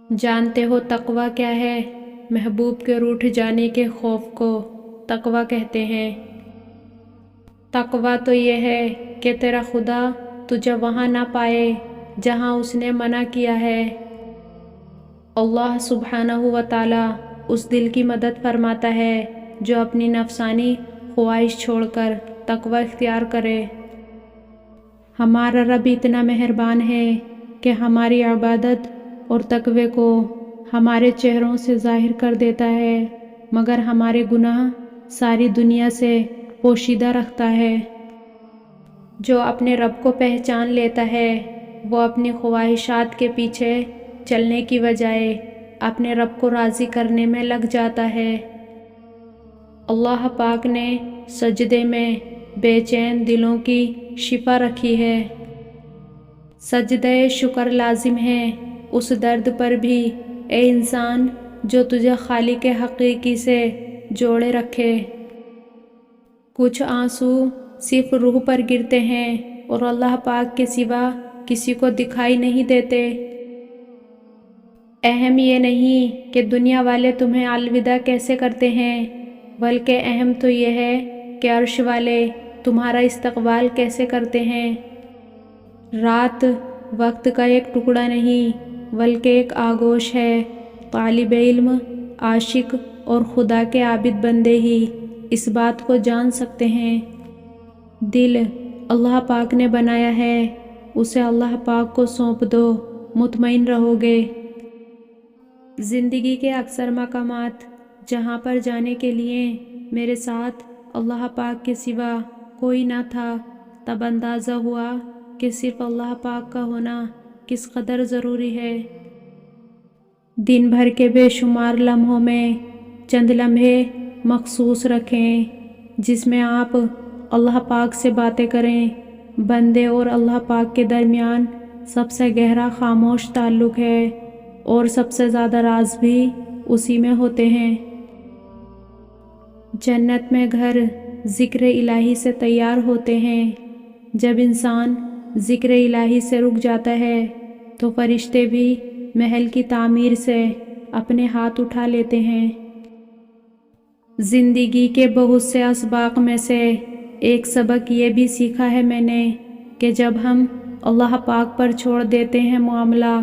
جانتے ہو تقوی کیا ہے؟ محبوب کے روٹھ جانے کے خوف کو تقوی کہتے ہیں۔ تقوی تو یہ ہے کہ تیرا خدا تجھے وہاں نہ پائے جہاں اس نے منع کیا ہے۔ اللہ سبحانہ و تعالی اس دل کی مدد فرماتا ہے جو اپنی نفسانی خواہش چھوڑ کر تقوی اختیار کرے۔ ہمارا رب اتنا مہربان ہے کہ ہماری عبادت اور تقوی کو ہمارے چہروں سے ظاہر کر دیتا ہے، مگر ہمارے گناہ ساری دنیا سے پوشیدہ رکھتا ہے۔ جو اپنے رب کو پہچان لیتا ہے وہ اپنی خواہشات کے پیچھے چلنے کی بجائے اپنے رب کو راضی کرنے میں لگ جاتا ہے۔ اللہ پاک نے سجدے میں بے چین دلوں کی شفا رکھی ہے۔ سجدہ شکر لازم ہے اس درد پر بھی اے انسان جو تجھے خالق حقیقی سے جوڑے رکھے۔ کچھ آنسو صرف روح پر گرتے ہیں اور اللہ پاک کے سوا کسی کو دکھائی نہیں دیتے۔ اہم یہ نہیں کہ دنیا والے تمہیں الوداع کیسے کرتے ہیں، بلکہ اہم تو یہ ہے کہ عرش والے تمہارا استقبال کیسے کرتے ہیں۔ رات وقت کا ایک ٹکڑا نہیں بلکہ ایک آغوش ہے۔ طالب علم، عاشق اور خدا کے عابد بندے ہی اس بات کو جان سکتے ہیں۔ دل اللہ پاک نے بنایا ہے، اسے اللہ پاک کو سونپ دو، مطمئن رہو گے۔ زندگی کے اکثر مقامات جہاں پر جانے کے لیے میرے ساتھ اللہ پاک کے سوا کوئی نہ تھا، تب اندازہ ہوا کہ صرف اللہ پاک کا ہونا کس قدر ضروری ہے۔ دن بھر کے بے شمار لمحوں میں چند لمحے مخصوص رکھیں جس میں آپ اللہ پاک سے باتیں کریں۔ بندے اور اللہ پاک کے درمیان سب سے گہرا خاموش تعلق ہے اور سب سے زیادہ راز بھی اسی میں ہوتے ہیں۔ جنت میں گھر ذکر الہی سے تیار ہوتے ہیں۔ جب انسان ذکر الہی سے رک جاتا ہے تو فرشتے بھی محل کی تعمیر سے اپنے ہاتھ اٹھا لیتے ہیں۔ زندگی کے بہت سے اسباق میں سے ایک سبق یہ بھی سیکھا ہے میں نے کہ جب ہم اللہ پاک پر چھوڑ دیتے ہیں معاملہ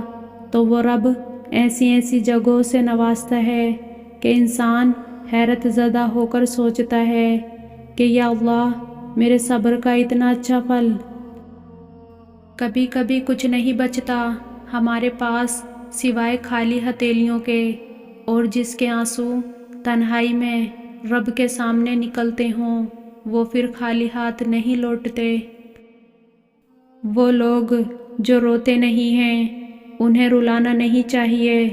تو وہ رب ایسی ایسی جگہوں سے نوازتا ہے کہ انسان حیرت زدہ ہو کر سوچتا ہے کہ یا اللہ میرے صبر کا اتنا اچھا پھل۔ کبھی کبھی کچھ نہیں بچتا ہمارے پاس سوائے خالی ہتھیلیوں کے، اور جس کے آنسو تنہائی میں رب کے سامنے نکلتے ہوں وہ پھر خالی ہاتھ نہیں لوٹتے۔ وہ لوگ جو روتے نہیں ہیں انہیں رلانا نہیں چاہیے،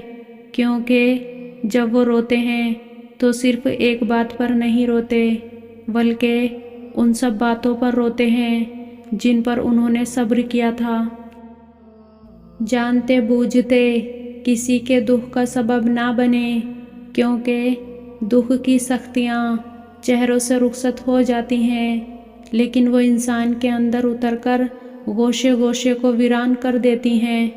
کیونکہ جب وہ روتے ہیں تو صرف ایک بات پر نہیں روتے بلکہ ان سب باتوں پر روتے ہیں جن پر انہوں نے صبر کیا تھا۔ جانتے بوجھتے کسی کے دکھ کا سبب نہ بنے، کیونکہ دکھ کی سختیاں چہروں سے رخصت ہو جاتی ہیں لیکن وہ انسان کے اندر اتر کر گوشے گوشے کو ویران کر دیتی ہیں۔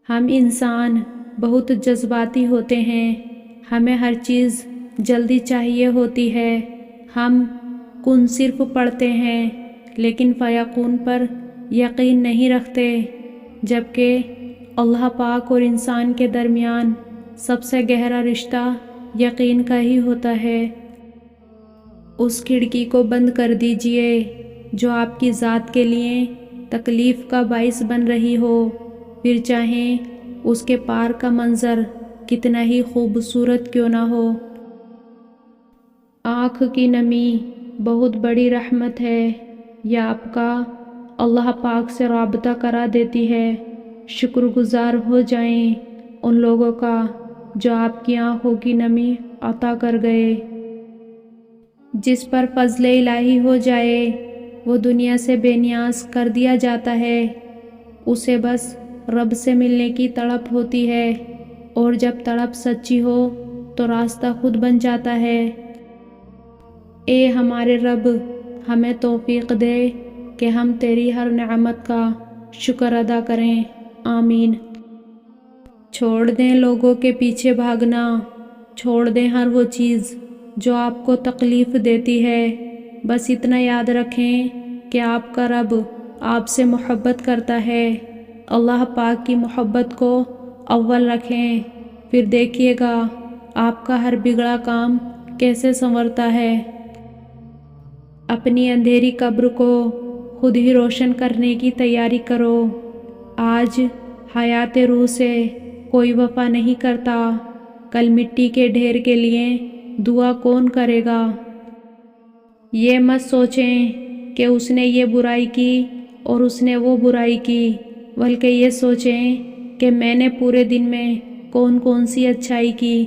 ہم انسان بہت جذباتی ہوتے ہیں، ہمیں ہر چیز جلدی چاہیے ہوتی ہے۔ ہم کن صرف پڑھتے ہیں لیکن فیکون پر یقین نہیں رکھتے، جبکہ اللہ پاک اور انسان کے درمیان سب سے گہرا رشتہ یقین کا ہی ہوتا ہے۔ اس کھڑکی کو بند کر دیجئے جو آپ کی ذات کے لیے تکلیف کا باعث بن رہی ہو، پھر چاہیں اس کے پار کا منظر کتنا ہی خوبصورت کیوں نہ ہو۔ آنکھ کی نمی بہت بڑی رحمت ہے، یہ آپ کا اللہ پاک سے رابطہ کرا دیتی ہے۔ شکر گزار ہو جائیں ان لوگوں کا جو آپ کی آنکھوں کی نمی عطا کر گئے۔ جس پر فضل الہی ہو جائے وہ دنیا سے بے نیاز کر دیا جاتا ہے، اسے بس رب سے ملنے کی تڑپ ہوتی ہے، اور جب تڑپ سچی ہو تو راستہ خود بن جاتا ہے۔ اے ہمارے رب، ہمیں توفیق دے کہ ہم تیری ہر نعمت کا شکر ادا کریں۔ آمین۔ چھوڑ دیں لوگوں کے پیچھے بھاگنا، چھوڑ دیں ہر وہ چیز جو آپ کو تکلیف دیتی ہے۔ بس اتنا یاد رکھیں کہ آپ کا رب آپ سے محبت کرتا ہے۔ اللہ پاک کی محبت کو اول رکھیں، پھر دیکھیے گا آپ کا ہر بگڑا کام کیسے سنورتا ہے۔ اپنی اندھیری قبر کو خود ہی روشن کرنے کی تیاری کرو۔ آج حیات روح سے کوئی وفا نہیں کرتا، کل مٹی کے ڈھیر کے لیے دعا کون کرے گا؟ یہ مت سوچیں کہ اس نے یہ برائی کی اور اس نے وہ برائی کی، بلکہ یہ سوچیں کہ میں نے پورے دن میں کون کون سی اچھائی کی۔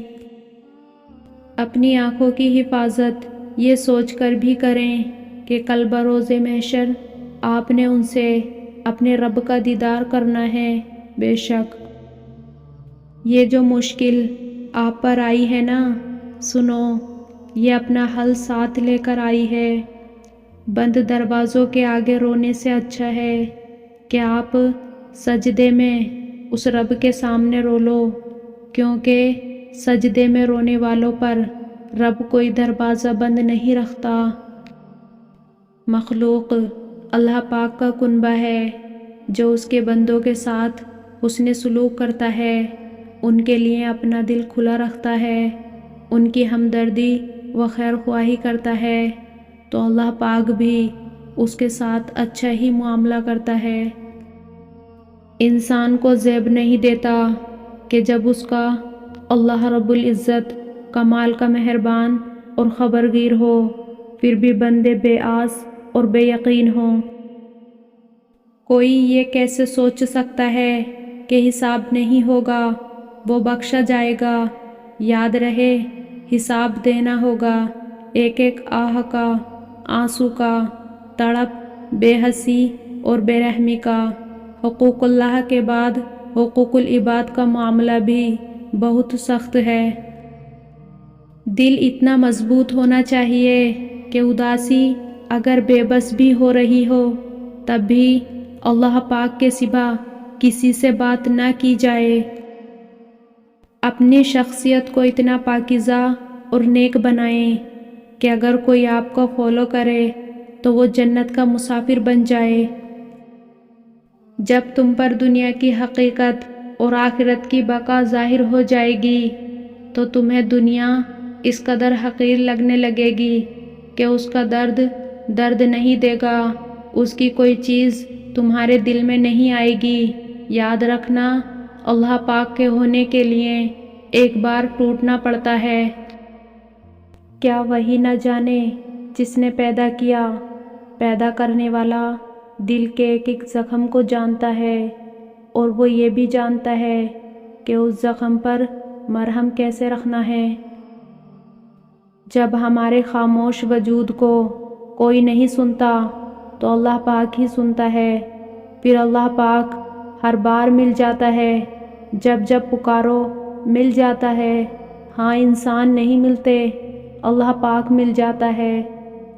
اپنی آنکھوں کی حفاظت یہ سوچ کر بھی کریں کہ کل بروز محشر آپ نے ان سے اپنے رب کا دیدار کرنا ہے۔ بے شک یہ جو مشکل آپ پر آئی ہے نا، سنو، یہ اپنا حل ساتھ لے کر آئی ہے۔ بند دروازوں کے آگے رونے سے اچھا ہے کہ آپ سجدے میں اس رب کے سامنے رو لو، کیونکہ سجدے میں رونے والوں پر رب کوئی دروازہ بند نہیں رکھتا۔ مخلوق اللہ پاک کا کنبہ ہے، جو اس کے بندوں کے ساتھ حسن سلوک کرتا ہے، ان کے لیے اپنا دل کھلا رکھتا ہے، ان کی ہمدردی و خیر خواہی کرتا ہے، تو اللہ پاک بھی اس کے ساتھ اچھا ہی معاملہ کرتا ہے۔ انسان کو زیب نہیں دیتا کہ جب اس کا اللہ رب العزت کمال کا مہربان اور خبرگیر ہو، پھر بھی بندے بے آس اور بے یقین ہوں۔ کوئی یہ کیسے سوچ سکتا ہے کہ حساب نہیں ہوگا، وہ بخشا جائے گا؟ یاد رہے حساب دینا ہوگا، ایک ایک آہ کا، آنسو کا، تڑپ، بے حسی اور بے رحمی کا۔ حقوق اللہ کے بعد حقوق العباد کا معاملہ بھی بہت سخت ہے۔ دل اتنا مضبوط ہونا چاہیے کہ اداسی اگر بے بس بھی ہو رہی ہو، تب بھی اللہ پاک کے سوا کسی سے بات نہ کی جائے۔ اپنی شخصیت کو اتنا پاکیزہ اور نیک بنائیں کہ اگر کوئی آپ کو فالو کرے تو وہ جنت کا مسافر بن جائے۔ جب تم پر دنیا کی حقیقت اور آخرت کی بقا ظاہر ہو جائے گی تو تمہیں دنیا اس قدر حقیر لگنے لگے گی کہ اس کا درد نہیں دے گا، اس کی کوئی چیز تمہارے دل میں نہیں آئے گی۔ یاد رکھنا، اللہ پاک کے ہونے کے لیے ایک بار ٹوٹنا پڑتا ہے۔ کیا وہی نہ جانے جس نے پیدا کیا؟ پیدا کرنے والا دل کے ایک ایک زخم کو جانتا ہے، اور وہ یہ بھی جانتا ہے کہ اس زخم پر مرہم کیسے رکھنا ہے۔ جب ہمارے خاموش وجود کو کوئی نہیں سنتا تو اللہ پاک ہی سنتا ہے، پھر اللہ پاک ہر بار مل جاتا ہے، جب جب پکارو مل جاتا ہے۔ ہاں، انسان نہیں ملتے، اللہ پاک مل جاتا ہے۔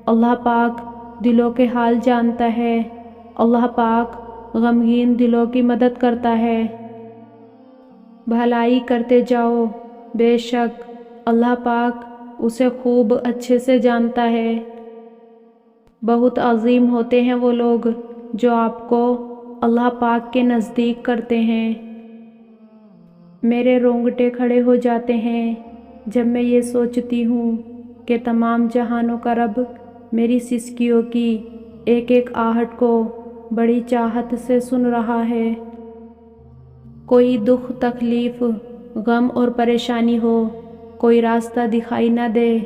اللہ پاک دلوں کے حال جانتا ہے، اللہ پاک غمگین دلوں کی مدد کرتا ہے۔ بھلائی کرتے جاؤ، بے شک اللہ پاک اسے خوب اچھے سے جانتا ہے۔ بہت عظیم ہوتے ہیں وہ لوگ جو آپ کو اللہ پاک کے نزدیک کرتے ہیں۔ میرے رونگٹے کھڑے ہو جاتے ہیں جب میں یہ سوچتی ہوں کہ تمام جہانوں کا رب میری سسکیوں کی ایک ایک آہٹ کو بڑی چاہت سے سن رہا ہے۔ کوئی دکھ، تکلیف، غم اور پریشانی ہو، کوئی راستہ دکھائی نہ دے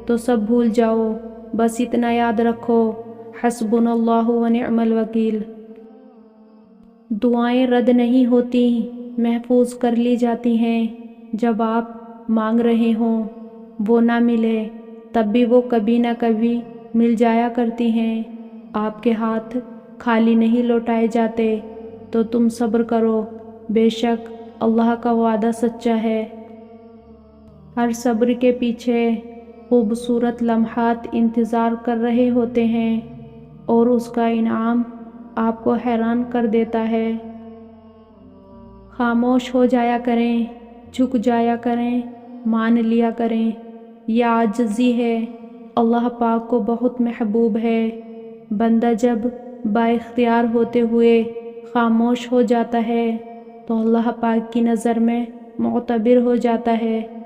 تو سب بھول جاؤ، بس اتنا یاد رکھو، حسبنا اللہ و نعم الوکیل۔ دعائیں رد نہیں ہوتی، محفوظ کر لی جاتی ہیں۔ جب آپ مانگ رہے ہوں، وہ نہ ملے، تب بھی وہ کبھی نہ کبھی مل جایا کرتی ہیں۔ آپ کے ہاتھ خالی نہیں لوٹائے جاتے، تو تم صبر کرو، بے شک اللہ کا وعدہ سچا ہے۔ ہر صبر کے پیچھے خوبصورت لمحات انتظار کر رہے ہوتے ہیں، اور اس کا انعام آپ کو حیران کر دیتا ہے۔ خاموش ہو جایا کریں، جھک جایا کریں، مان لیا کریں۔ یہ عاجزی ہے، اللہ پاک کو بہت محبوب ہے۔ بندہ جب با اختیار ہوتے ہوئے خاموش ہو جاتا ہے تو اللہ پاک کی نظر میں معتبر ہو جاتا ہے۔